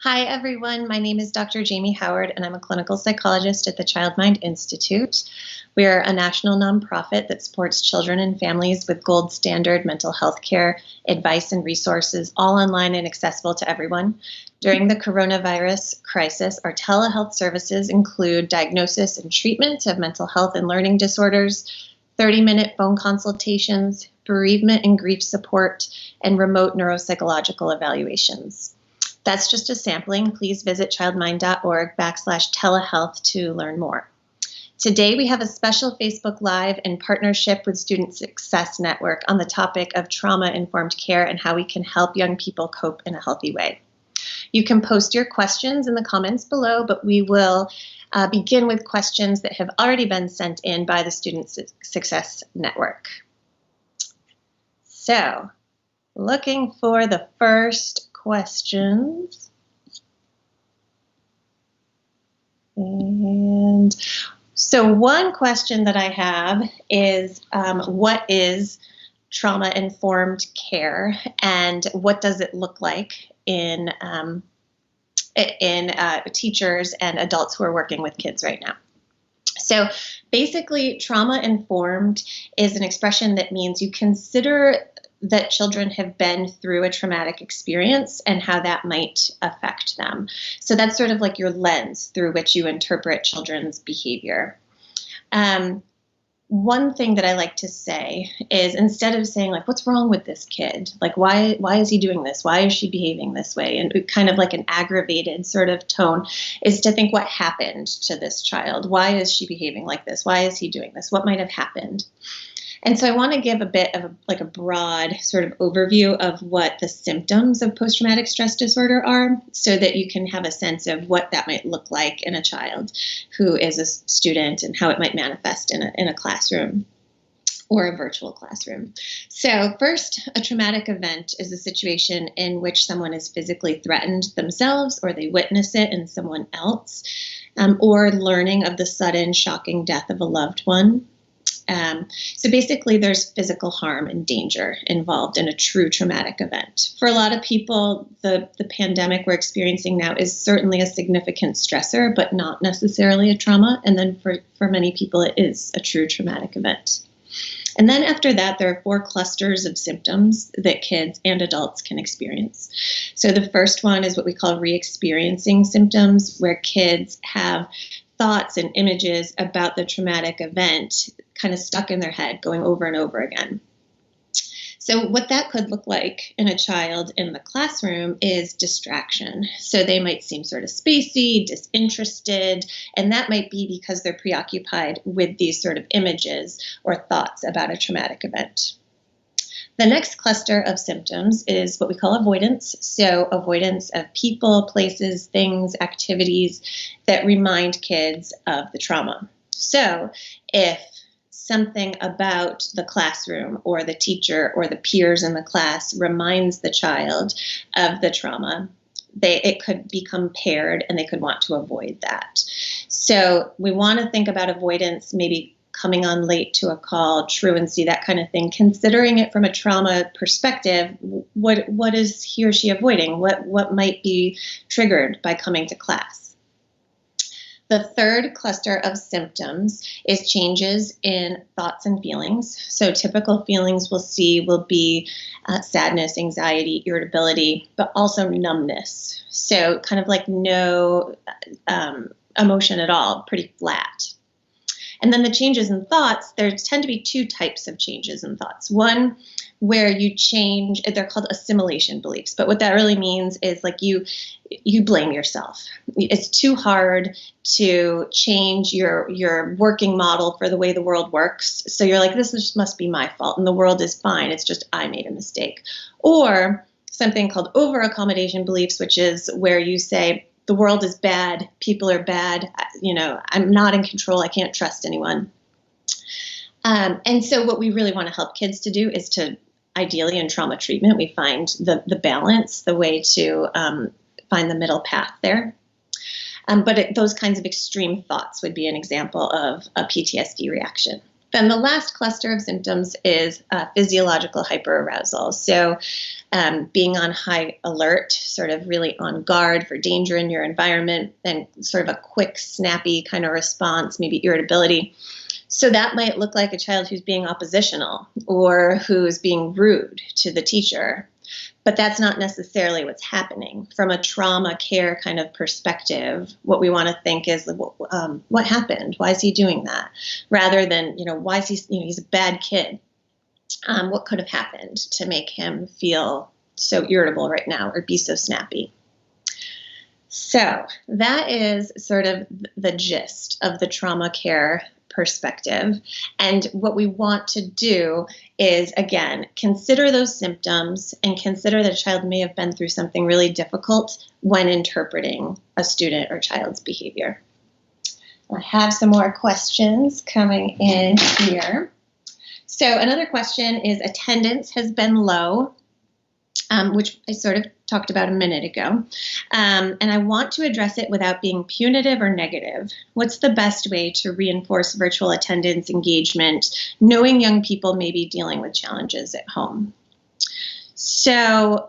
Hi, everyone. My name is Dr. Jamie Howard, and I'm a clinical psychologist at the Child Mind Institute. We are a national nonprofit that supports children and families with gold standard mental health care, advice, and resources, all online and accessible to everyone. During the coronavirus crisis, our telehealth services include diagnosis and treatment of mental health and learning disorders, 30-minute phone consultations, bereavement and grief support, and remote neuropsychological evaluations. That's just a sampling. Please visit childmind.org/telehealth to learn more. Today, we have a special Facebook Live in partnership with Student Success Network on the topic of trauma-informed care and how we can help young people cope in a healthy way. You can post your questions in the comments below, but we will begin with questions that have already been sent in by the Student Success Network. So, looking for the first questions. And so one question that I have is, what is trauma-informed care, and what does it look like in teachers and adults who are working with kids right now? So basically, trauma-informed is an expression that means you consider that children have been through a traumatic experience and how that might affect them. So that's sort of like your lens through which you interpret children's behavior. One thing that I like to say is, instead of saying, like, what's wrong with this kid? Like, why is he doing this? Why is she behaving this way? And kind of like an aggravated sort of tone, is to think, what happened to this child? Why is she behaving like this? Why is he doing this? What might have happened? And so I want to give a bit of a broad sort of overview of what the symptoms of post-traumatic stress disorder are, so that you can have a sense of what that might look like in a child who is a student and how it might manifest in a classroom or a virtual classroom. So first, a traumatic event is a situation in which someone is physically threatened themselves, or they witness it in someone else, or learning of the sudden, shocking death of a loved one. So basically, there's physical harm and danger involved in a true traumatic event. For a lot of people, the pandemic we're experiencing now is certainly a significant stressor, but not necessarily a trauma. And then for many people, it is a true traumatic event. And then after that, there are 4 clusters of symptoms that kids and adults can experience. So the first one is what we call re-experiencing symptoms, where kids have thoughts and images about the traumatic event kind of stuck in their head, going over and over again. So what that could look like in a child in the classroom is distraction. So they might seem sort of spacey, disinterested, and that might be because they're preoccupied with these sort of images or thoughts about a traumatic event. The next cluster of symptoms is what we call avoidance. So avoidance of people, places, things, activities that remind kids of the trauma. So if something about the classroom or the teacher or the peers in the class reminds the child of the trauma, it could become paired and they could want to avoid that. So we want to think about avoidance, maybe coming on late to a call, truancy, that kind of thing, considering it from a trauma perspective. What is he or she avoiding? What might be triggered by coming to class? The third cluster of symptoms is changes in thoughts and feelings. So typical feelings will be sadness, anxiety, irritability, but also numbness. So kind of like no emotion at all, pretty flat. And then the changes in thoughts, there tend to be 2 types of changes in thoughts. One, where you change, they're called assimilation beliefs. But what that really means is, like, you blame yourself. It's too hard to change your working model for the way the world works. So you're like, this must be my fault, and the world is fine. It's just I made a mistake. Or something called over-accommodation beliefs, which is where you say, the world is bad, people are bad, I'm not in control, I can't trust anyone. And so what we really want to help kids to do is to, ideally in trauma treatment, we find the balance, the way to find the middle path there. But those kinds of extreme thoughts would be an example of a PTSD reaction. Then the last cluster of symptoms is physiological hyperarousal. So being on high alert, sort of really on guard for danger in your environment, and sort of a quick, snappy kind of response, maybe irritability. So that might look like a child who's being oppositional or who's being rude to the teacher. But that's not necessarily what's happening. From a trauma care kind of perspective, what we want to think is, what happened? Why is he doing that? Rather than, why is he, he's a bad kid. What could have happened to make him feel so irritable right now or be so snappy? So that is sort of the gist of the trauma care perspective. And what we want to do is, again, consider those symptoms and consider that a child may have been through something really difficult when interpreting a student or child's behavior. I have some more questions coming in here. So another question is, attendance has been low, which I sort of talked about a minute ago. And I want to address it without being punitive or negative. What's the best way to reinforce virtual attendance engagement, knowing young people may be dealing with challenges at home? So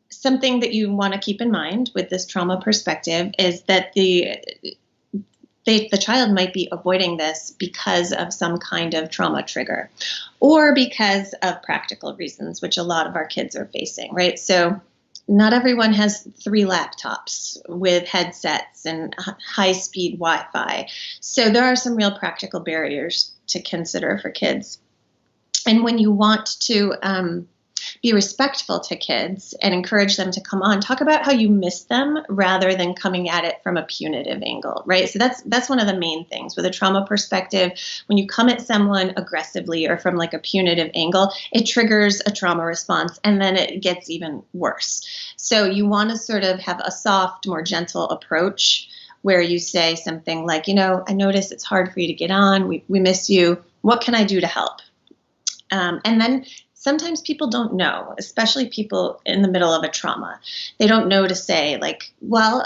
something that you want to keep in mind with this trauma perspective is that the child might be avoiding this because of some kind of trauma trigger or because of practical reasons, which a lot of our kids are facing, right? So not everyone has 3 laptops with headsets and high-speed Wi-Fi. So there are some real practical barriers to consider for kids. And when you want to be respectful to kids and encourage them to come on, talk about how you miss them rather than coming at it from a punitive angle, right? So that's one of the main things with a trauma perspective. When you come at someone aggressively or from like a punitive angle, it triggers a trauma response and then it gets even worse. So you want to sort of have a soft, more gentle approach where you say something like, I notice it's hard for you to get on. We miss you. What can I do to help? And then sometimes people don't know, especially people in the middle of a trauma. They don't know to say like, well,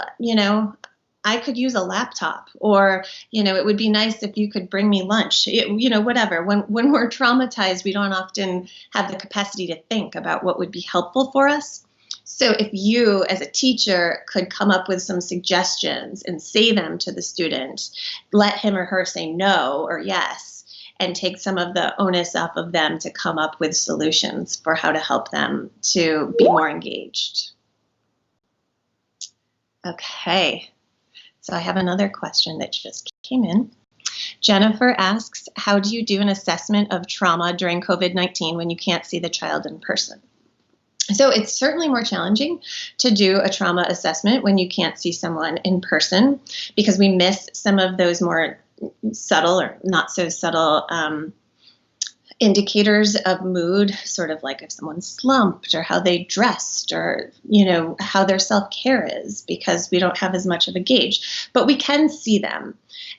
I could use a laptop, or, it would be nice if you could bring me lunch, whatever. When we're traumatized, we don't often have the capacity to think about what would be helpful for us. So if you as a teacher could come up with some suggestions and say them to the student, let him or her say no or yes, and take some of the onus off of them to come up with solutions for how to help them to be more engaged. Okay, so I have another question that just came in. Jennifer asks, how do you do an assessment of trauma during COVID-19 when you can't see the child in person? So it's certainly more challenging to do a trauma assessment when you can't see someone in person because we miss some of those more subtle or not so subtle indicators of mood, sort of like if someone's slumped or how they dressed or, how their self-care is, because we don't have as much of a gauge, but we can see them.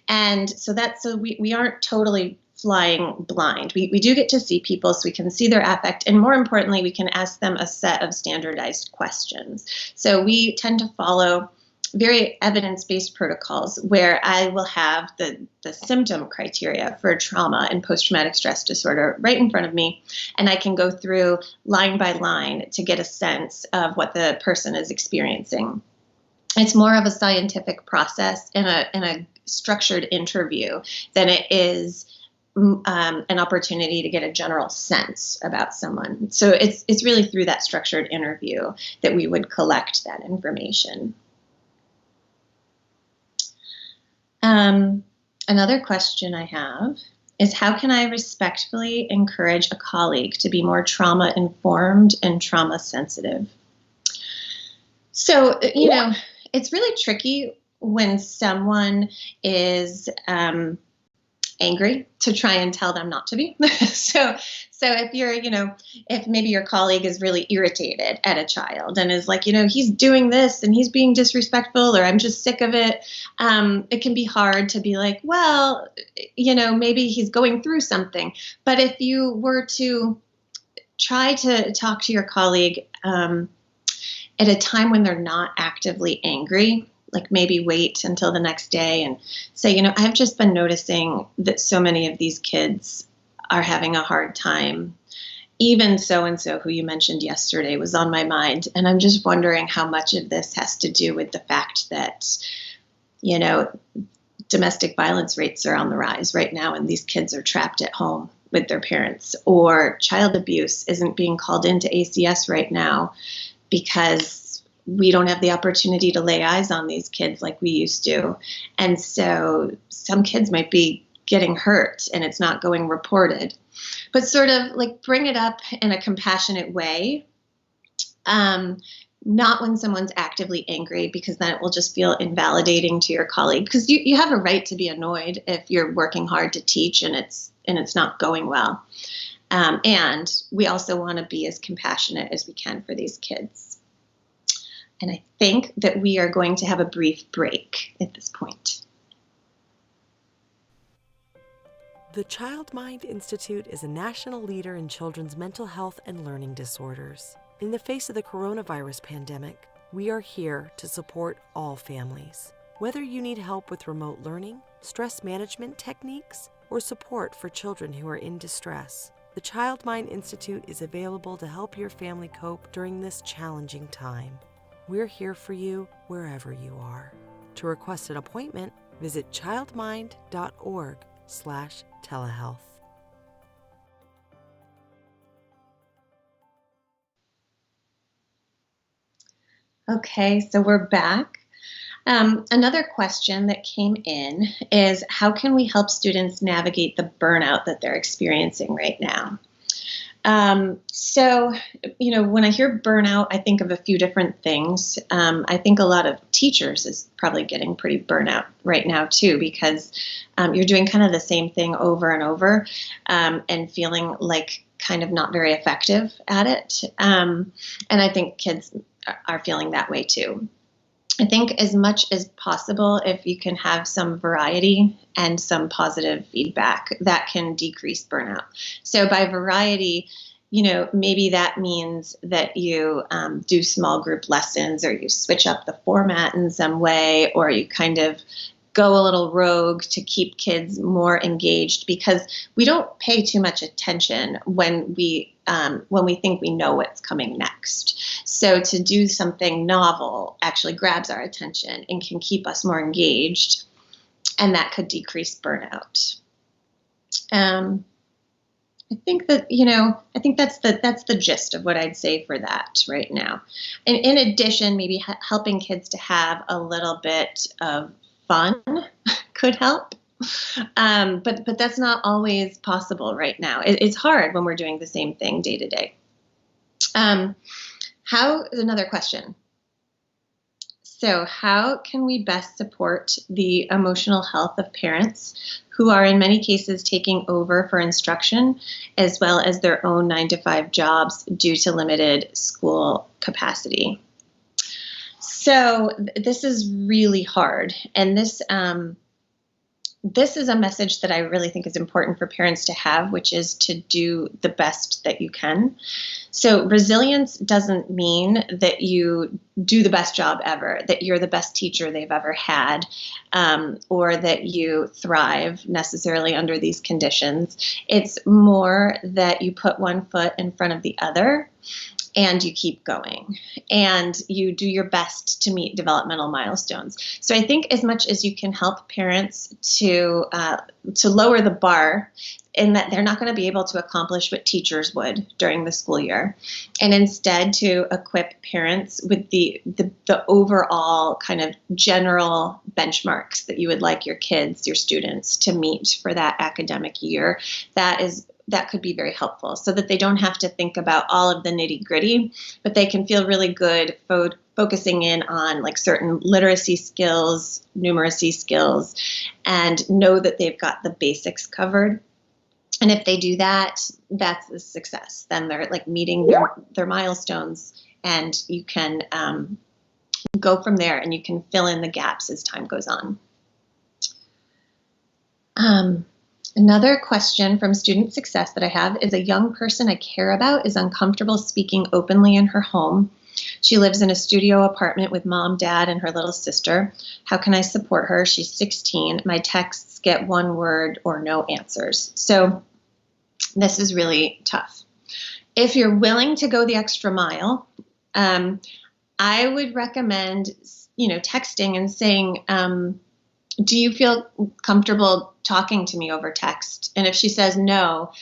And so we aren't totally flying blind. We do get to see people so we can see their affect. And more importantly, we can ask them a set of standardized questions. So we tend to follow very evidence-based protocols where I will have the symptom criteria for trauma and post-traumatic stress disorder right in front of me, and I can go through line by line to get a sense of what the person is experiencing. It's more of a scientific process and a structured interview than it is an opportunity to get a general sense about someone. So it's really through that structured interview that we would collect that information. Another question I have is, how can I respectfully encourage a colleague to be more trauma informed and trauma sensitive? So, it's really tricky when someone is angry to try and tell them not to be. So if you're, if maybe your colleague is really irritated at a child and is like, he's doing this and he's being disrespectful, or I'm just sick of it. It can be hard to be like, well, maybe he's going through something. But if you were to try to talk to your colleague at a time when they're not actively angry, like maybe wait until the next day and say, I've just been noticing that so many of these kids are having a hard time even so-and-so who you mentioned yesterday was on my mind. And I'm just wondering how much of this has to do with the fact that, domestic violence rates are on the rise right now, and these kids are trapped at home with their parents, or child abuse isn't being called into ACS right now because we don't have the opportunity to lay eyes on these kids like we used to. And so some kids might be getting hurt and it's not going reported. But sort of like bring it up in a compassionate way, not when someone's actively angry, because then it will just feel invalidating to your colleague, because you have a right to be annoyed if you're working hard to teach and it's not going well. And we also want to be as compassionate as we can for these kids. And I think that we are going to have a brief break at this point. The Child Mind Institute is a national leader in children's mental health and learning disorders. In the face of the coronavirus pandemic, we are here to support all families. Whether you need help with remote learning, stress management techniques, or support for children who are in distress, the Child Mind Institute is available to help your family cope during this challenging time. We're here for you wherever you are. To request an appointment, visit childmind.org/telehealth. Okay, so we're back. Another question that came in is, how can we help students navigate the burnout that they're experiencing right now? So, when I hear burnout, I think of a few different things. I think a lot of teachers is probably getting pretty burnout right now too, because you're doing kind of the same thing over and over, and feeling like kind of not very effective at it. And I think kids are feeling that way too. I think as much as possible, if you can have some variety and some positive feedback, that can decrease burnout. So by variety, maybe that means that you do small group lessons, or you switch up the format in some way, or you kind of go a little rogue to keep kids more engaged, because we don't pay too much attention when we think we know what's coming next. So to do something novel actually grabs our attention and can keep us more engaged, and that could decrease burnout. I think that, that's the gist of what I'd say for that right now. And in addition, maybe helping kids to have a little bit of fun could help. But that's not always possible right now. It's hard when we're doing the same thing day to day. Another question. So how can we best support the emotional health of parents who are in many cases taking over for instruction, as well as their own 9-to-5 jobs due to limited school capacity? So this is really hard. And this is a message that I really think is important for parents to have, which is to do the best that you can. So resilience doesn't mean that you do the best job ever, that you're the best teacher they've ever had, or that you thrive necessarily under these conditions. It's more that you put one foot in front of the other, and you keep going, and you do your best to meet developmental milestones. So I think as much as you can help parents to lower the bar, in that they're not going to be able to accomplish what teachers would during the school year, and instead to equip parents with the overall kind of general benchmarks that you would like your kids, your students, to meet for that academic year, that could be very helpful, so that they don't have to think about all of the nitty gritty, but they can feel really good focusing in on like certain literacy skills, numeracy skills, and know that they've got the basics covered. And if they do that, that's a success. Then they're like meeting their milestones, and you can go from there, and you can fill in the gaps as time goes on. Another question from Student Success that I have is, a young person I care about is uncomfortable speaking openly in her home. She lives in a studio apartment with mom, dad, and her little sister. How can I support her? She's 16. My texts get one word or no answers. So this is really tough. If you're willing to go the extra mile, I would recommend, texting and saying, do you feel comfortable talking to me over text? And if she says no,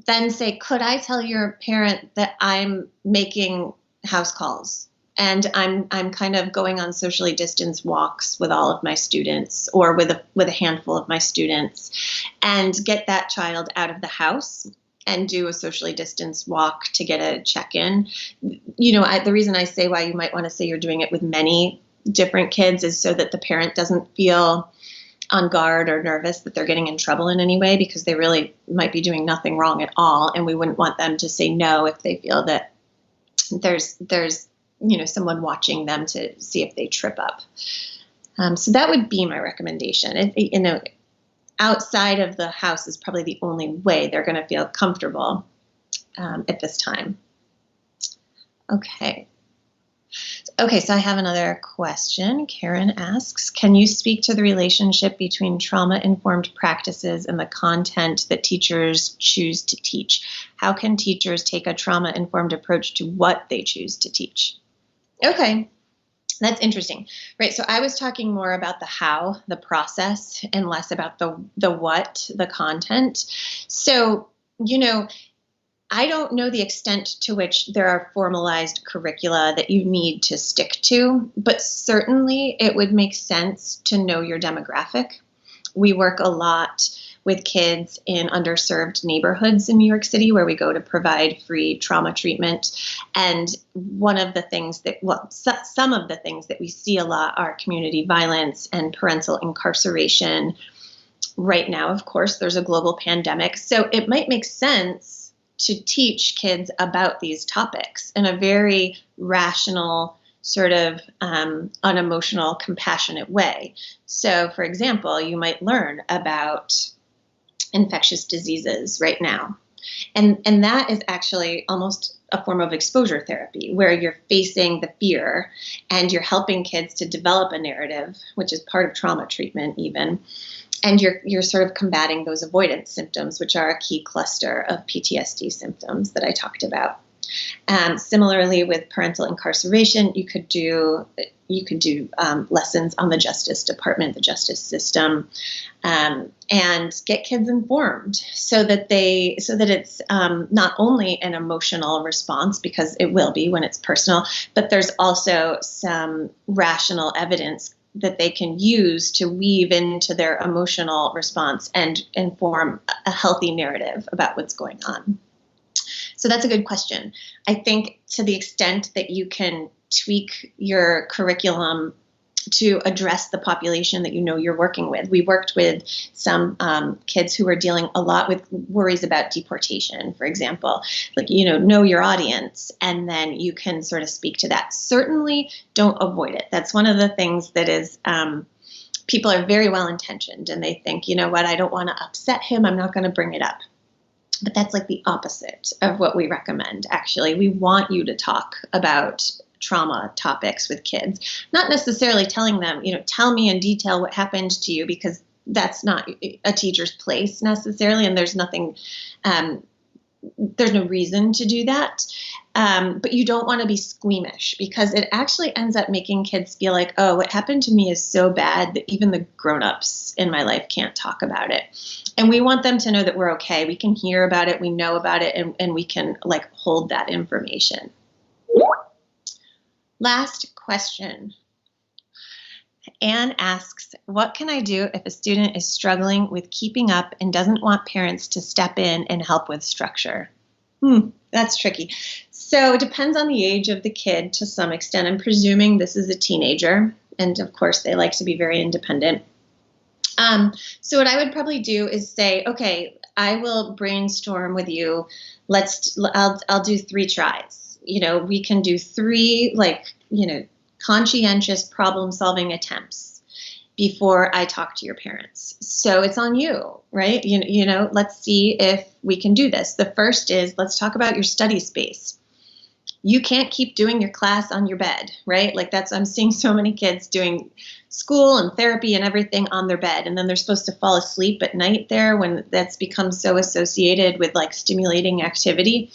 then say, could I tell your parent that I'm making house calls and I'm kind of going on socially distanced walks with all of my students, or with a handful of my students, and get that child out of the house and do a socially distanced walk to get a check-in. The reason I say why you might want to say you're doing it with many different kids is so that the parent doesn't feel on guard or nervous that they're getting in trouble in any way, because they really might be doing nothing wrong at all. And we wouldn't want them to say no if they feel that there's someone watching them to see if they trip up. So that would be my recommendation. Outside of the house is probably the only way they're going to feel comfortable at this time. Okay, so I have another question. Karen asks, can you speak to the relationship between trauma-informed practices and the content that teachers choose to teach? How can teachers take a trauma-informed approach to what they choose to teach? Okay, that's interesting. Right, so I was talking more about the how, the process, and less about the what, the content. So, I don't know the extent to which there are formalized curricula that you need to stick to, but certainly it would make sense to know your demographic. We work a lot with kids in underserved neighborhoods in New York City, where we go to provide free trauma treatment. And one of the things some of the things that we see a lot are community violence and parental incarceration. Right now, of course, there's a global pandemic, so it might make sense to teach kids about these topics in a very rational, sort of unemotional, compassionate way. So, for example, you might learn about infectious diseases right now. And that is actually almost a form of exposure therapy, where you're facing the fear and you're helping kids to develop a narrative, which is part of trauma treatment even. And you're sort of combating those avoidance symptoms, which are a key cluster of PTSD symptoms that I talked about. Similarly, with parental incarceration, you could do lessons on the Justice Department, the justice system, and get kids informed so that it's not only an emotional response, because it will be when it's personal, but there's also some rational evidence that they can use to weave into their emotional response and inform a healthy narrative about what's going on. So that's a good question. I think to the extent that you can tweak your curriculum to address the population that you're working with. We worked with some kids who were dealing a lot with worries about deportation, for example. Know your audience, and then you can sort of speak to that. Certainly don't avoid it. That's one of the things that is, people are very well-intentioned, and they think, I don't want to upset him, I'm not going to bring it up. But that's like the opposite of what we recommend, actually. We want you to talk about trauma topics with kids, not necessarily telling them, tell me in detail what happened to you, because that's not a teacher's place necessarily, and there's no reason to do that. But you don't want to be squeamish, because it actually ends up making kids feel like, oh, what happened to me is so bad that even the grown-ups in my life can't talk about it. And we want them to know that we're okay. We can hear about it, we know about it, and we can hold that information. Last question. Anne asks, what can I do if a student is struggling with keeping up and doesn't want parents to step in and help with structure? That's tricky. So it depends on the age of the kid to some extent. I'm presuming this is a teenager, and of course they like to be very independent. So what I would probably do is say, okay, I will brainstorm with you. I'll do 3 tries. We can do 3, conscientious problem-solving attempts before I talk to your parents. So it's on you, right? Let's see if we can do this. The first is, let's talk about your study space. You can't keep doing your class on your bed, right? I'm seeing so many kids doing school and therapy and everything on their bed, and then they're supposed to fall asleep at night there when that's become so associated with stimulating activity.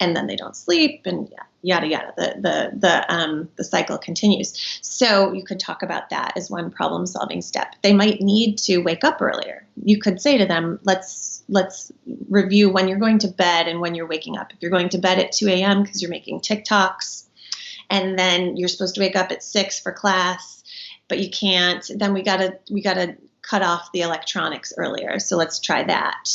and then they don't sleep, and yada yada. The cycle continues. So you could talk about that as one problem solving step. They might need to wake up earlier. You could say to them, let's review when you're going to bed and when you're waking up. If you're going to bed at 2 a.m. because you're making TikToks, and then you're supposed to wake up at 6 for class, but you can't, then we gotta cut off the electronics earlier. So let's try that.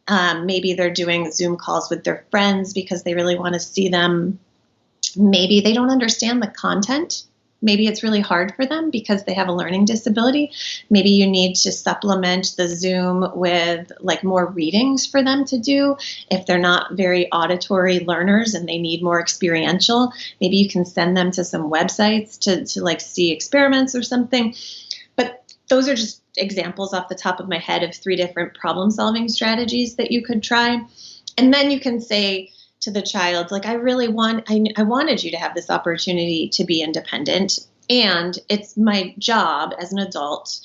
Maybe they're doing Zoom calls with their friends because they really want to see them. Maybe they don't understand the content. Maybe it's really hard for them because they have a learning disability. Maybe you need to supplement the Zoom with like more readings for them to do. If they're not very auditory learners and they need more experiential, maybe you can send them to some websites to like see experiments or something. But those are just examples off the top of my head of 3 different problem solving strategies that you could try. And then you can say to the child, like, I wanted you to have this opportunity to be independent, and it's my job as an adult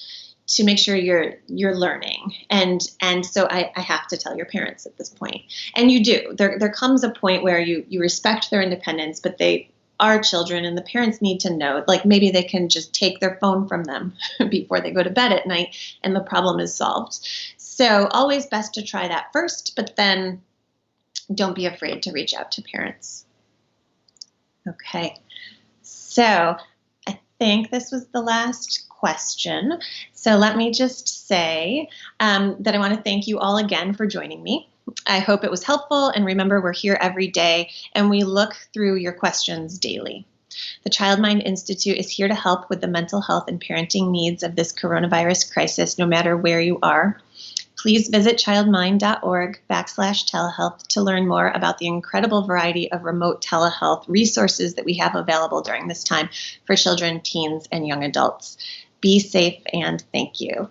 to make sure you're learning. And so I have to tell your parents at this point. And you do. There comes a point where you respect their independence, but they are children, and the parents need to know, like, maybe they can just take their phone from them before they go to bed at night and the problem is solved. So always best to try that first, but then don't be afraid to reach out to parents. Okay, so I think this was the last question. So let me just say that I want to thank you all again for joining me. I hope it was helpful, and remember, we're here every day and we look through your questions daily. The Child Mind Institute is here to help with the mental health and parenting needs of this coronavirus crisis, no matter where you are. Please visit childmind.org/telehealth to learn more about the incredible variety of remote telehealth resources that we have available during this time for children, teens, and young adults. Be safe, and thank you.